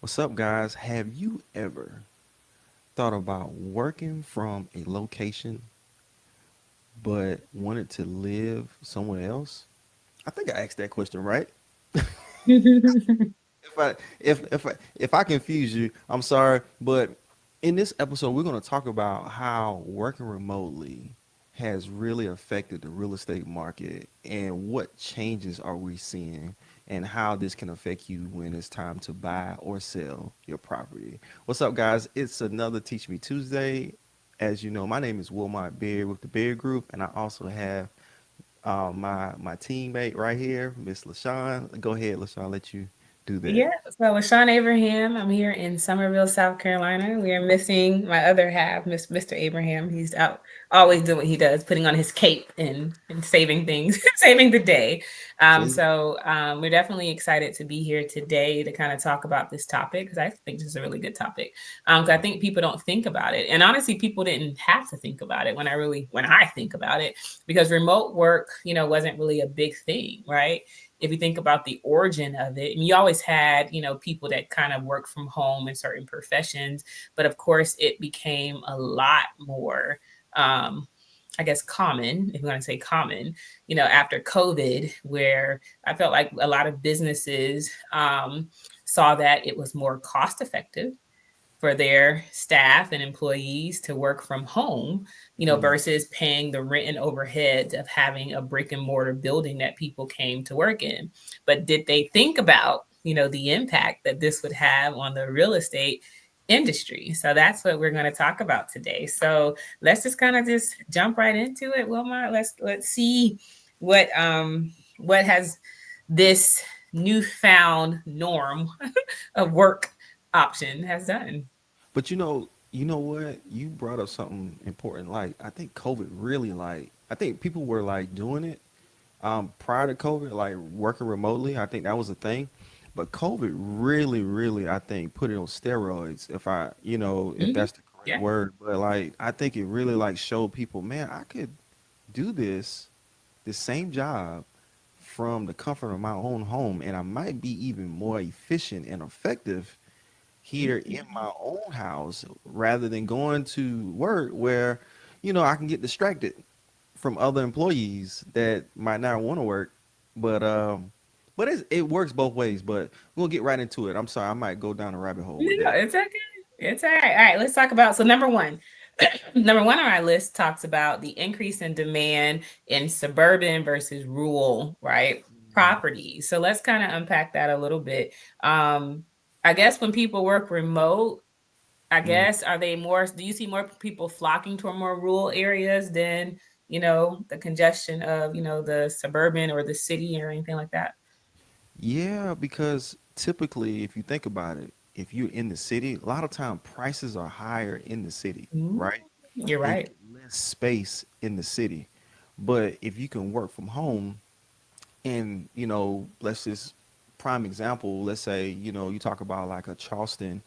What's up, guys? Have you ever thought about working from a location but wanted to live somewhere else? I think I asked that question right. If I confuse you, I'm sorry. But in this episode, we're going to talk about how working remotely has really affected the real estate market and what changes are we seeing and how this can affect you when it's time to buy or sell your property. What's up, guys? It's another Teach Me Tuesday. As you know, my name is Wilmot Beard with the Beard Group, and I also have my teammate right here, Miss LaShawn. Go ahead, LaShawn. Let you do that. Yeah, so with Sean Abraham, I'm here in Summerville, South Carolina. We are missing my other half, Mr. Abraham. He's out always doing what he does, putting on his cape and saving things, saving the day. See? We're definitely excited to be here today to kind of talk about this topic because I think this is a really good topic. 'Cause I think people don't think about it, and honestly, people didn't have to think about it when I think about it, because remote work, wasn't really a big thing, right? If you think about the origin of it, and you always had, people that kind of work from home in certain professions, but of course it became a lot more I guess common, if you want to say common, after COVID, where I felt like a lot of businesses saw that it was more cost effective for their staff and employees to work from home, Mm. versus paying the rent and overhead of having a brick and mortar building that people came to work in. But did they think about, the impact that this would have on the real estate industry? So that's what we're going to talk about today. So let's just kind of just jump right into it, Wilma. Let's see what what has this newfound norm of work option has done. But you know what? You brought up something important. Like I think COVID really I think people were like doing it prior to COVID, like working remotely. I think that was a thing. But COVID really, I think, put it on steroids, if Mhm. that's the correct Yeah. word. But like I think it really like showed people, man, I could do this same job from the comfort of my own home, and I might be even more efficient and effective here in Mhm. my own house rather than going to work where, I can get distracted from other employees that might not want to work. But it works both ways. But we'll get right into it. I'm sorry, I might go down a rabbit hole with No, that. it's okay. It's all right. All right, let's talk about, so number one. Number one on our list talks about the increase in demand in suburban versus rural, right? Properties. So let's kind of unpack that a little bit. Um, I guess when people work remote, I Mm-hmm. guess, are they more, do you see more people flocking to more rural areas than, the congestion of, the suburban or the city or anything like that? Yeah, because typically, if you think about it, if you're in the city, a lot of time prices are higher in the city, Mhm. right? You're And right. less space in the city. But if you can work from home, and let's just prime example, let's say, you talk about like a Charleston,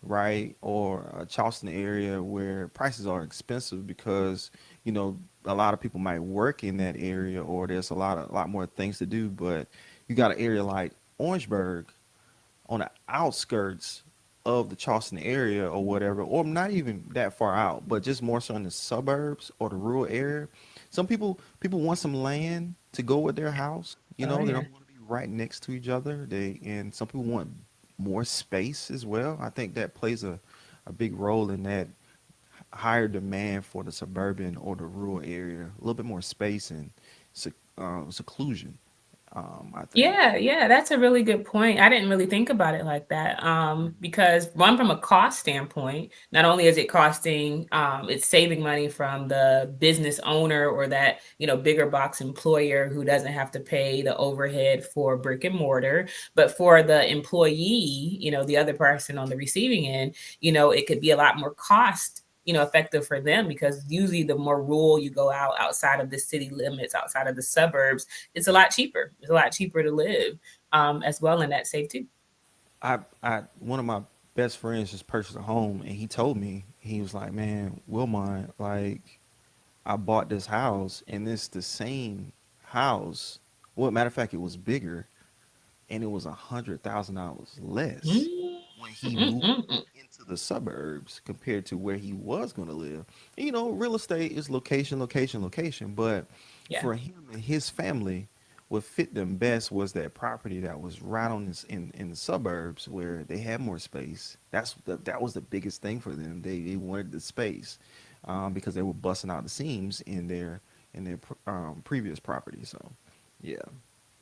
right, or a Charleston area where prices are expensive because you know a lot of people might work in that area, or there's a lot more things to do. But you got an area like Orangeburg on the outskirts of the Charleston area or whatever, or not even that far out, but just more so in the suburbs or the rural area. Some people want some land to go with their house. Oh, They yeah. don't want to be right next to each other. And some people want more space as well. I think that plays a big role in that higher demand for the suburban or the rural area. A little bit more space and seclusion. I think. Yeah, yeah, that's a really good point. I didn't really think about it like that. Because one, from a cost standpoint, not only is it costing, it's saving money from the business owner or that, bigger box employer who doesn't have to pay the overhead for brick and mortar, but for the employee, the other person on the receiving end, it could be a lot more cost, effective for them, because usually the more rural you go outside of the city limits, outside of the suburbs, it's a lot cheaper. It's a lot cheaper to live, as well, and that's safe too. I one of my best friends just purchased a home, and he told me, he was like, "Man, Wilmont, like I bought this house, and it's the same house. Well, matter of fact, it was bigger, and it was $100,000 less Mm, when he moved Mm-mm-mm. into the suburbs compared to where he was going to live. And, real estate is location, location, location. But Yeah. for him and his family, what fit them best was that property that was right on this in the suburbs where they had more space. That was the biggest thing for them. They wanted the space because they were busting out the seams in their previous property. So, yeah.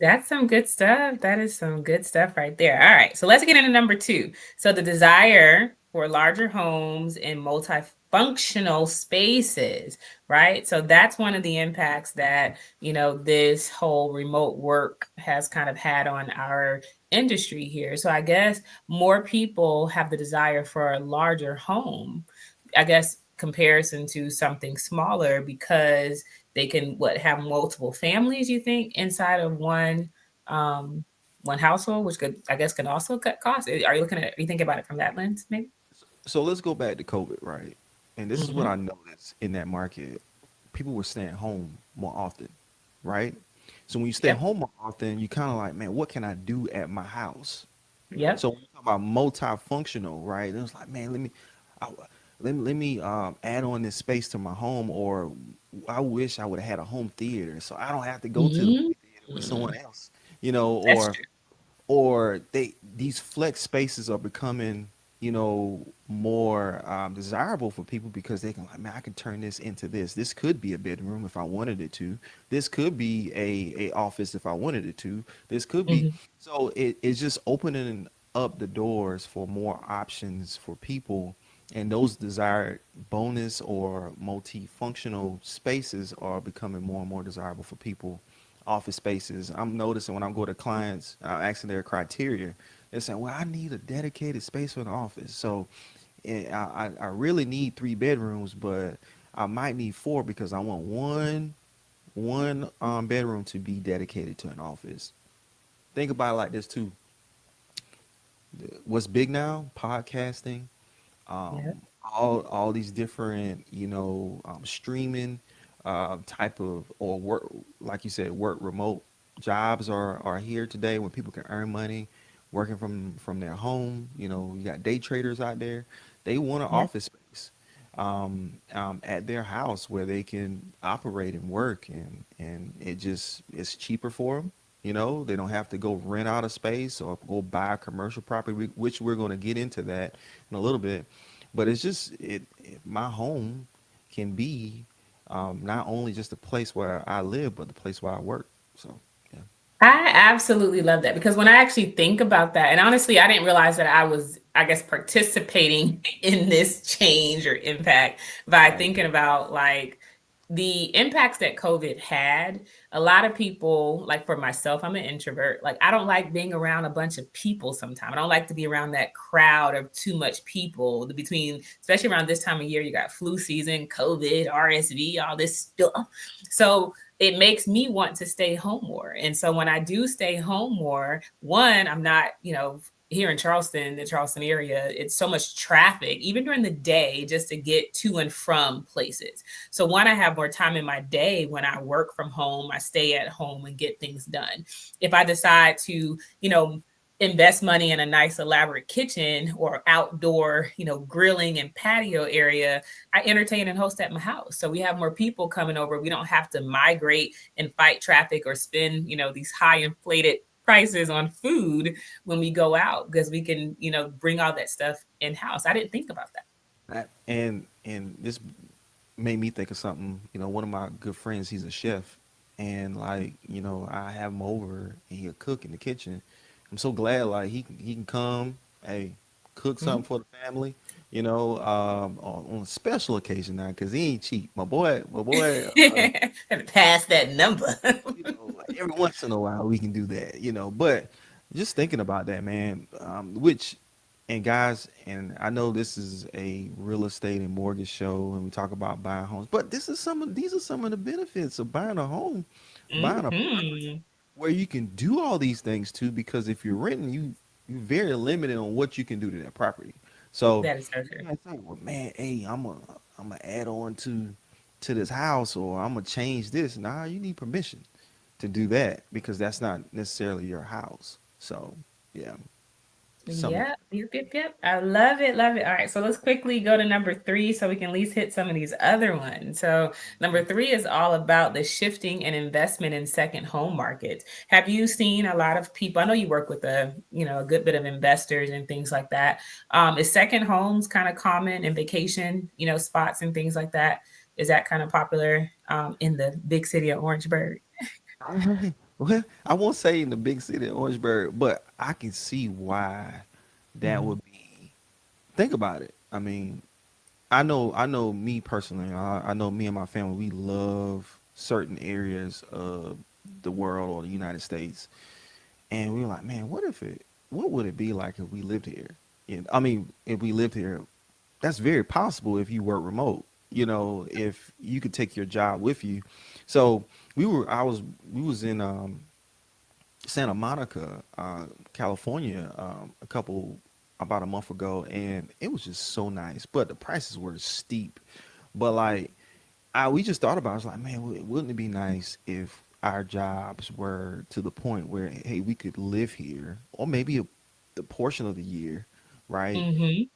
That's some good stuff. That is some good stuff right there. All right. So let's get into number two. So the desire for larger homes and multifunctional spaces, right? So that's one of the impacts that, this whole remote work has kind of had on our industry here. So I guess more people have the desire for a larger home, I guess, comparison to something smaller because they can have multiple families, you think, inside of um one household, which could, I guess, can also cut costs. Are you thinking about it from that lens, maybe? So let's go back to COVID, right? And this is what Mm-hmm. I noticed in that market. People were staying home more often, right? So when you stay Yep. home more often, you kind of like, man, what can I do at my house? Yep. So when you talk about multifunctional, right? It was like, man, I, let me add on this space to my home, or I wish I would have had a home theater, so I don't have to go to the Mm-hmm. movie theater with someone else, you know, That's or true. or these flex spaces are becoming more desirable for people because they can like, man, I can turn this into this could be a bedroom if I wanted it to, this could be a office if I wanted it to, this could be, Mm-hmm. so it's just opening up the doors for more options for people, and those desired bonus or multifunctional spaces are becoming more and more desirable for people. Office spaces, I'm noticing when I'm going to clients, asking their criteria, they're saying, well, I need a dedicated space for the office. So I really need 3 bedrooms, but I might need 4 because I want one bedroom to be dedicated to an office. Think about it like this too. What's big now? Podcasting, Yep. all these different streaming type of, or work, like you said, work remote jobs are here today when people can earn money working from their home. You got day traders out there, they want an Yep. office space at their house where they can operate and work, and it's cheaper for them. They don't have to go rent out a space or go buy a commercial property, which we're going to get into that in a little bit. But it's just my home can be not only just a place where I live, but the place where I work. So yeah. I absolutely love that because when I actually think about that, and honestly, I didn't realize that I was, I guess, participating in this change or impact by Right. thinking about like the impacts that COVID had. A lot of people, like for myself, I'm an introvert. Like, I don't like being around a bunch of people sometimes. I don't like to be around that crowd of too much people between, especially around this time of year, you got flu season, COVID, RSV, all this stuff. So, it makes me want to stay home more. And so when I do stay home more, one, I'm not, here in Charleston, the Charleston area, it's so much traffic, even during the day, just to get to and from places. So, one, I have more time in my day when I work from home, I stay at home and get things done. If I decide to, invest money in a nice elaborate kitchen or outdoor, grilling and patio area, I entertain and host at my house. So we have more people coming over. We don't have to migrate and fight traffic or spend, these high inflated prices on food when we go out because we can, bring all that stuff in house. I didn't think about that. And this made me think of something. One of my good friends, he's a chef, and like I have him over and he'll cook in the kitchen. I'm so glad like he can come, hey, cook something Mhm. for the family. On a special occasion now, cause he ain't cheap. My boy. Had to pass that number. Like every once in a while we can do that. But just thinking about that, man, which, and guys, and I know this is a real estate and mortgage show, and we talk about buying homes, but these are some of the benefits of buying a home, buying a property Hmm. where you can do all these things too. Because if you're renting, you're very limited on what you can do to that property. So That is so you true. can't say, well, man, hey, I'm gonna add on to this house, or I'm gonna change this. Nah, you need permission to do that because that's not necessarily your house. So, yeah. Some of Yep, yep, yep, yep. I love it, love it. All right, so let's quickly go to number three so we can at least hit some of these other ones. So, number three is all about the shifting and investment in second home markets. Have you seen a lot of people? I know you work with a good bit of investors and things like that. Is second homes kind of common in vacation, spots and things like that? Is that kind of popular in the big city of Orangeburg? them. Well, I won't say in the big city of Orangeburg, but I can see why that Mhm. would be. Think about it. I mean, I know me personally. I know me and my family. We love certain areas of the world or the United States, and we were like, man, what would it be like if we lived here? And I mean, if we lived here, that's very possible if you work remote. If you could take your job with you. So we was in Santa Monica, California, about a month ago, and it was just so nice. But the prices were steep. But like, we just thought about it. I was like, man, wouldn't it be nice if our jobs were to the point where, hey, we could live here, or maybe the portion of the year, right? Mhm.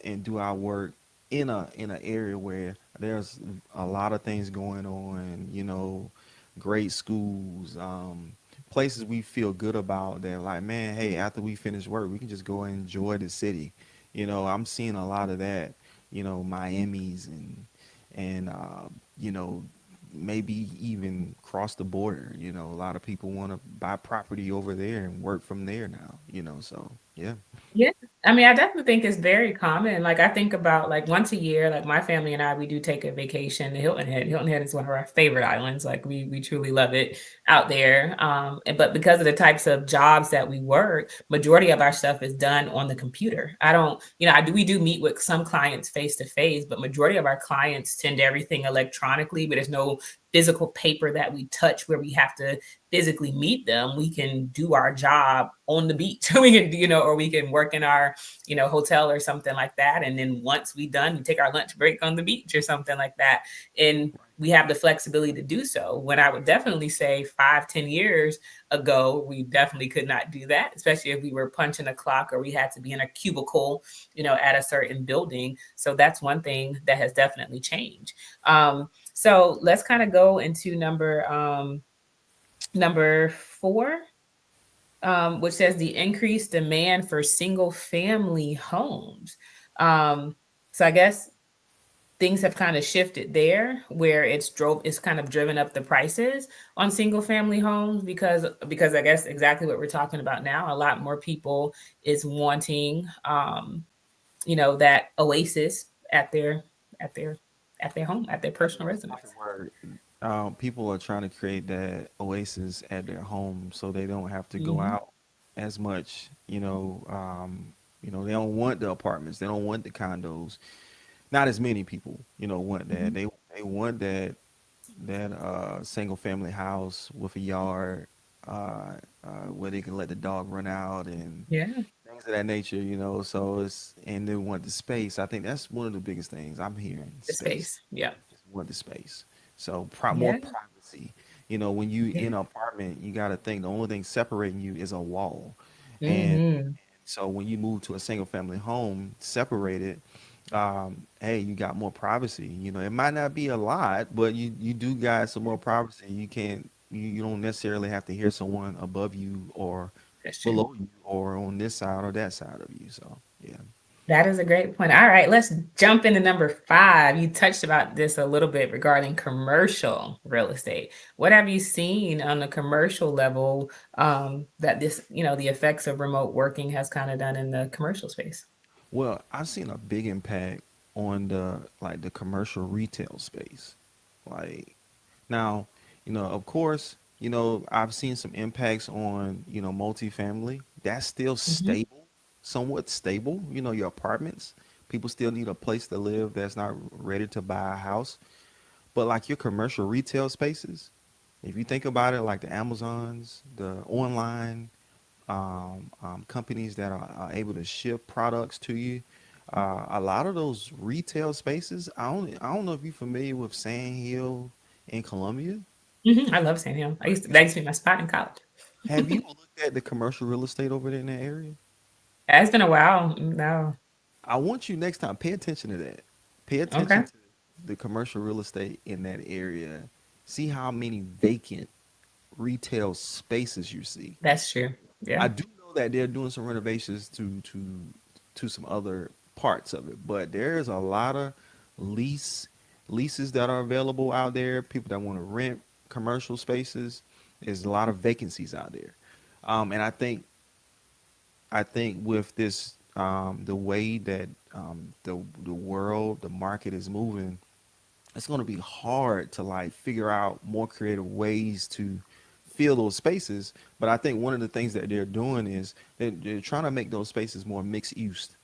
And do our work in an area where there's a lot of things going on, great schools, places we feel good about that like, man, hey, after we finish work, we can just go and enjoy the city. I'm seeing a lot of that, Miami's and you know, maybe even cross the border. A lot of people want to buy property over there and work from there now. So yeah. Yeah. I mean, I definitely think it's very common. Like I think about like once a year, like my family and I, we do take a vacation to Hilton Head. Hilton Head is one of our favorite islands. Like we truly love it out there. But because of the types of jobs that we work, majority of our stuff is done on the computer. I don't, I do we do meet with some clients face to face, but majority of our clients tend to everything electronically, but there's no physical paper that we touch where we have to physically meet them. We can do our job on the beach. We can, or we can work in our, hotel or something like that. And then once we done, we take our lunch break on the beach or something like that. And we have the flexibility to do so. When I would definitely say 5, 10 years ago, we definitely could not do that, especially if we were punching a clock or we had to be in a cubicle, at a certain building. So that's one thing that has definitely changed. So let's kind of go into number four, which says the increased demand for single family homes. Um, so I guess things have kind of shifted there where it's kind of driven up the prices on single family homes because I guess exactly what we're talking about now. A lot more people is wanting that oasis at at their their home, at their I think personal that's the residence. perfect word. People are trying to create that oasis at their home, so they don't have to go Hmm. out as much. They don't want the apartments. They don't want the condos. Not as many people, want that. Hmm. They want that single family house with a yard, where they can let the dog run out and Yeah, things of that nature. So and they want the space. I think that's one of the biggest things I'm hearing. the Space. space. Yeah, Just want the space. So more yeah, privacy. When you yeah. in an apartment, you got to think the only thing separating you is a wall, and Hmm. so when you move to a single family home, separated, hey, you got more privacy. It might not be a lot, but you do got some more privacy. You don't necessarily have to hear someone above you or That's true. below you or on this side or that side of you. So yeah. That is a great point. All right, let's jump into number five. You touched about this a little bit regarding commercial real estate. What have you seen on the commercial level that this, the effects of remote working has kind of done in the commercial space? Well, I've seen a big impact on the commercial retail space. Like now, of course, I've seen some impacts on, multifamily. That's still Hmm. stable, somewhat stable. Your apartments. People still need a place to live that's not ready to buy a house. But like your commercial retail spaces, if you think about it, like the Amazons, the online companies that are able to ship products to you. A lot of those retail spaces. I don't know if you're familiar with Sand Hill in Columbia. I love San Hill. That used to be my spot in college. Have you looked at the commercial real estate over there in that area? It's been a while. No. I want you next time, pay attention to that. Pay attention Okay. to the commercial real estate in that area. See how many vacant retail spaces you see. That's true. Yeah. I do know that they're doing some renovations to some other parts of it, but there's a lot of lease leases that are available out there. People that want to rent commercial spaces. There's a lot of vacancies out there, and I think with this the way that the world the market is moving, it's going to be hard to like figure out more creative ways to fill those spaces. But I think one of the things that they're doing is they're trying to make those spaces more mixed use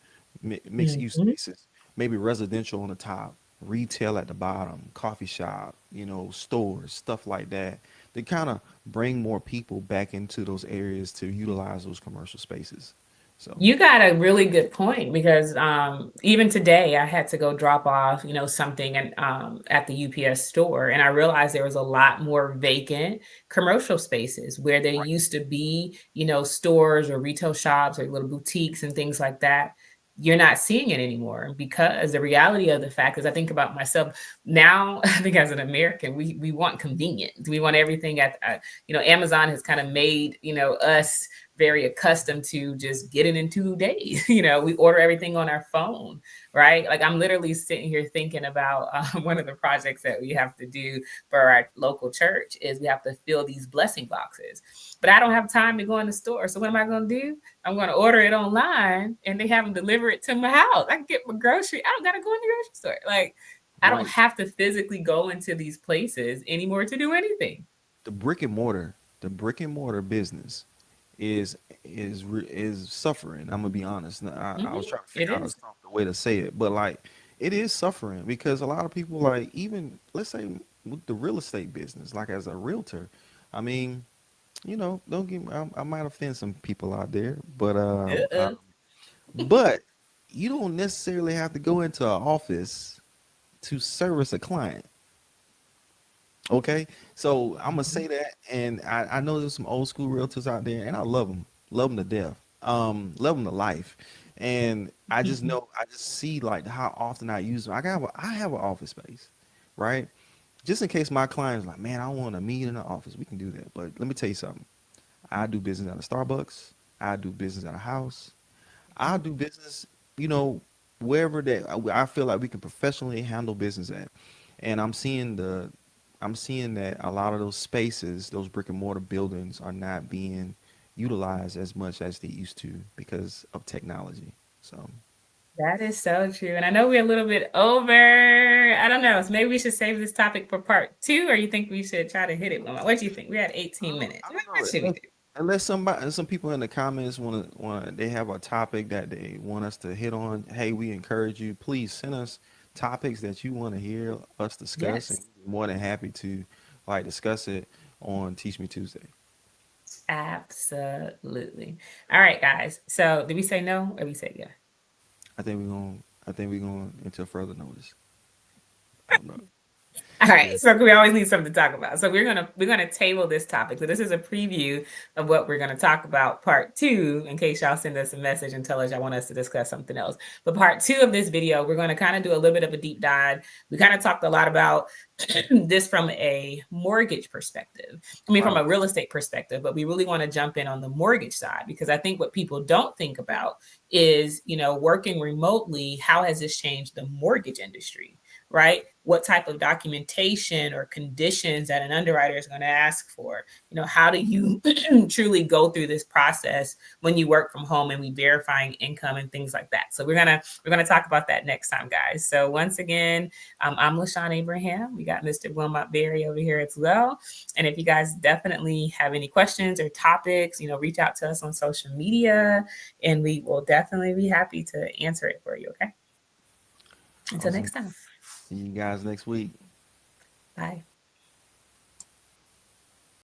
Hmm. spaces. Maybe residential on the top, retail at the bottom, coffee shop, stores, stuff like that. They kind of bring more people back into those areas to utilize those commercial spaces. So You got a really good point because even today I had to go drop off, something and at the UPS store, and I realized there was a lot more vacant commercial spaces where there used to be, stores or retail shops or little boutiques and things like that. You're not seeing it anymore because the reality of the fact is, I think about myself now. I think as an American, we want convenience. We want everything Amazon has kind of made us very accustomed to just getting in 2 days. We order everything on our phone, right? Like I'm literally sitting here thinking about one of the projects that we have to do for our local church is we have to fill these blessing boxes. But I don't have time to go in the store. So what am I going to do? I'm going to order it online and they have them deliver it to my house. I can get my grocery. I don't got to go in the grocery store. Like I don't right, have to physically go into these places anymore to do anything. the brick and mortar business is suffering. I'm gonna be honest. I was Hmm. trying to It figure out a is. softer way to say it, but like it is suffering because a lot of people, like, even let's say with the real estate business, like as a realtor, I mean, don't get me, I might offend some people out there, Uh-uh. but you don't necessarily have to go into an office to service a client. Okay, so I'm gonna say that, and I know there's some old school realtors out there, and I love them to death, love them to life, and I just Mhm. know I just see like how often I use them. I have an office space, right? Just in case my client's like, man, I want to meet in the office, we can do that. But let me tell you something. I do business at a Starbucks. I do business at a house. I do business, you know, wherever that I feel like we can professionally handle business at. And I'm seeing that a lot of those spaces, those brick and mortar buildings are not being utilized as much as they used to because of technology. So That is so true. And I know we're a little bit over. I don't know. So maybe we should save this topic for part two, or you think we should try to hit it one more? What do you think? We had 18 minutes. I What don't know. should we do? Unless some people in the comments want they have a topic that they want us to hit on. Hey, we encourage you. Please send us topics that you want to hear us discuss, and Yes, we're more than happy to like discuss it on Teach Me Tuesday. absolutely. All right, guys. So did we say no or we say yeah? I think we're going until further notice. I don't know. All right, Yeah. so we always need something to talk about. So we're gonna table this topic. So this is a preview of what we're gonna talk about part two, in case y'all send us a message and tell us y'all want us to discuss something else. But part two of this video, we're gonna kind of do a little bit of a deep dive. We kind of talked a lot about this from a mortgage perspective. I mean, from Wow. a real estate perspective, but we really want to jump in on the mortgage side because I think what people don't think about is, working remotely, how has this changed the mortgage industry? Right? What type of documentation or conditions that an underwriter is going to ask for? How do you truly go through this process when you work from home and we verifying income and things like that? So we're gonna talk about that next time, guys. So once again, I'm LaShawn Abraham. We got Mr. Wilmot Berry over here as well. And if you guys definitely have any questions or topics, reach out to us on social media, and we will definitely be happy to answer it for you. Okay. Until Awesome. next time. See you guys next week. Bye.